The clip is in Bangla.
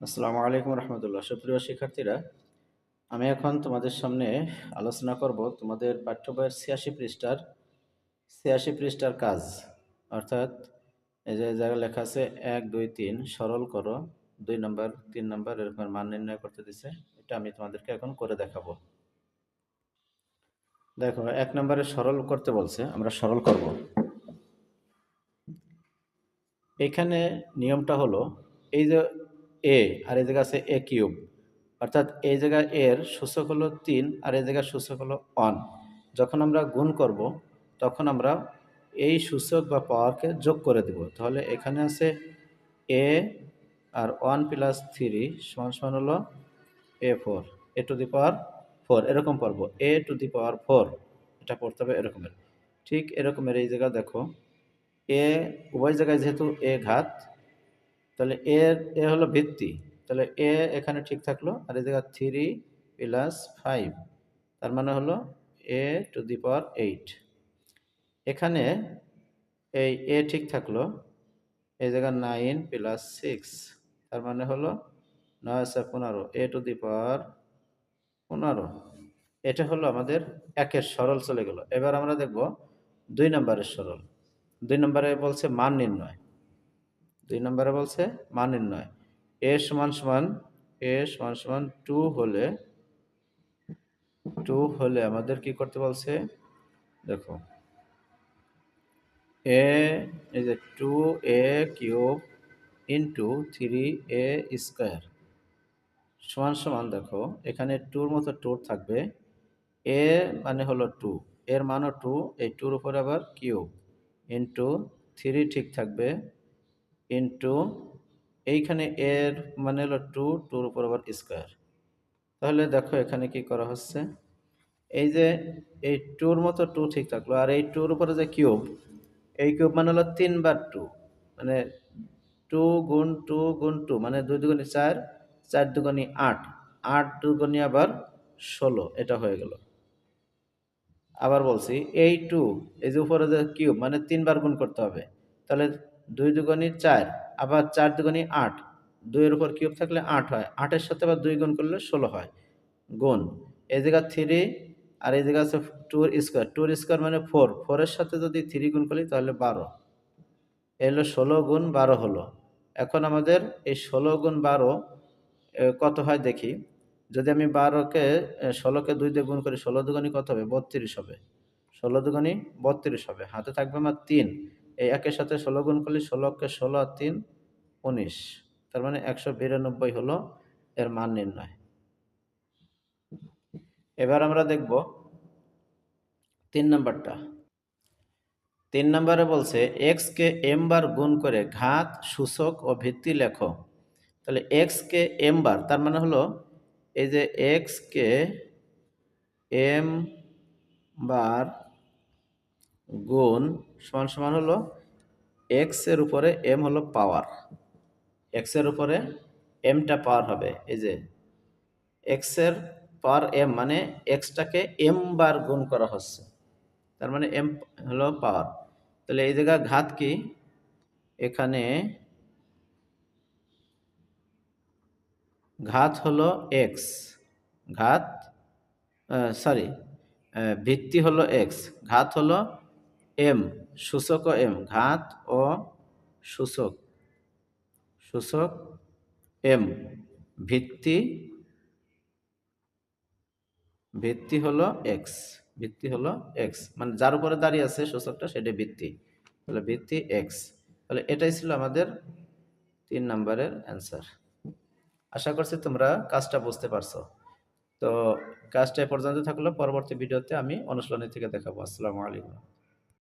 আসসালামু আলাইকুম রহমতুল্লাহ। সুপ্রিয় শিক্ষার্থীরা, আমি এখন তোমাদের সামনে আলোচনা করব তোমাদের পাঠ্য বইয়ের ৮৬ পৃষ্ঠার কাজ। অর্থাৎ এই যে জায়গায় লেখা আছে ১, ২, ৩ সরল করো, ২ নম্বর ৩ নম্বর এরকম মান নির্ণয় করতে দিছে। এটা আমি তোমাদেরকে এখন করে দেখাবো। দেখো, ১ নম্বরে সরল করতে বলছে, আমরা সরল করব। এখানে নিয়মটা হলো, এই যে এ আর এই জায়গা আছে এ কিউব, অর্থাৎ এই জায়গায় এর সূচক হলো ৩ আর এই জায়গার সূচক হলো 1। যখন আমরা গুণ করব তখন আমরা এই সূচক বা পাওয়ারকে যোগ করে দেব। তাহলে এখানে আছে এ আর 1 প্লাস 3 সমান সমান হলো A4, এ টু দি পাওয়ার 4 এরকম পড়বো, এ টু দি পাওয়ার 4 এটা পড়তে হবে এরকমের। ঠিক এরকমের এই জায়গা দেখো, এ উভয় জায়গায় যেহেতু এ ঘাত, তাহলে এ হলো ভিত্তি, তাহলে এ এখানে ঠিক থাকলো, আর এই জায়গা 3 প্লাস 5 তার মানে হলো এ টু দি পাওয়ার 8। এখানে এই এ ঠিক থাকলো, এই জায়গা 9 প্লাস 6 তার মানে হলো 9 × 15 এ টু দি পাওয়ার 15। এটা হলো আমাদের একের সরল চলে গেল। এবার আমরা দেখব ২ নম্বরের সরল। ২ নম্বরে বলছে মান নির্ণয়। ২ নম্বরে বলছে মান নির্ণয়। এ সমান সমান 2 হলে আমাদের কি করতে বলছে, দেখো এ এই যে 2a cube into 3a square সমান সমান, দেখো এখানে 2-র মতো 2 থাকবে, এ মানে হলো 2, এর মানও 2, এই 2-র উপরে আবার কিউব ইন্টু 3 ঠিক থাকবে ইন্টু এইখানে এর মানে হলো 2, 2-র উপর আবার স্কোয়ার। তাহলে দেখো এখানে কি করা হচ্ছে, এই যে এই 2-র মতো 2 ঠিক থাকলো, আর এই 2-র উপরে যে কিউব, এই কিউব মানে হলো 3 বার 2, মানে 2 গুণ 2 গুণ 2 মানে 2 দুগুণে 4, 4 দুগুণে 8, 8 দুগুণে আবার 16, এটা হয়ে গেল। আবার বলছি এই 2, এই যে উপরে যে কিউব মানে 3 বার গুণ করতে হবে, তাহলে 2 দুগুণে 4, আবার 4 দুগুণে 8, 2 এর উপর কিউব থাকলে 8 হয়, 8 এর সাথে আবার 2 গুণ করলে 16 হয়। গুণ এই জায়গা 3 আর এই জায়গা আছে 2 এর স্কোয়ার, 2 এর স্কোয়ার মানে 4, 4 এর সাথে যদি 3 গুণ করি তাহলে 12, এলো 16 গুণ 12 হলো। এখন আমাদের এই 16 গুণ 12 কত হয় দেখি। যদি আমি 12কে 16কে 2 দিয়ে গুণ করি, 16 দুগুণে কত হবে, 32 হবে। 16 দুগুণে 32 হবে, হাতে থাকবে আমার 3, এই একের সাথে 16 গুণ করলে 16কে 16 আর 3 19, তার মানে 192 হলো এর মান নির্ণয়। এবার আমরা দেখব 3 নাম্বারটা। 3 নম্বরে বলছে x কে m বার গুণ করে ঘাত, সূচক ও ভিত্তি লেখো। তাহলে x কে m বার, তার মানে হলো এই যে x কে m বার গুণ সমান সমান হলো x এর উপরে m হলো পাওয়ার, x এর উপরে mটা পাওয়ার হবে। এই যে x এর পাওয়ার m মানে xটাকে m বার গুণ করা হচ্ছে, তার মানে m হলো পাওয়ার। তাহলে এই জায়গা ঘাত কি, এখানে ঘাত হলো x, ঘাত সরি ভিত্তি হলো x, ঘাত হলো m, সূচক ও m, ঘাত ও সূচক, সূচক m, ভিত্তি, ভিত্তি হলো x, ভিত্তি হলো x মানে যার উপরে দাঁড়িয়ে আছে সূচকটা সেটা ভিত্তি, তাহলে ভিত্তি x। তাহলে এটাই ছিল আমাদের 3 নম্বরের অ্যান্সার। আশা করছি তোমরা কাজটা বুঝতে পারছো। তো কাজটা এ পর্যন্ত থাকলো, পরবর্তী ভিডিওতে আমি অনুশীলনী থেকে দেখাবো। আসসালামু আলাইকুম।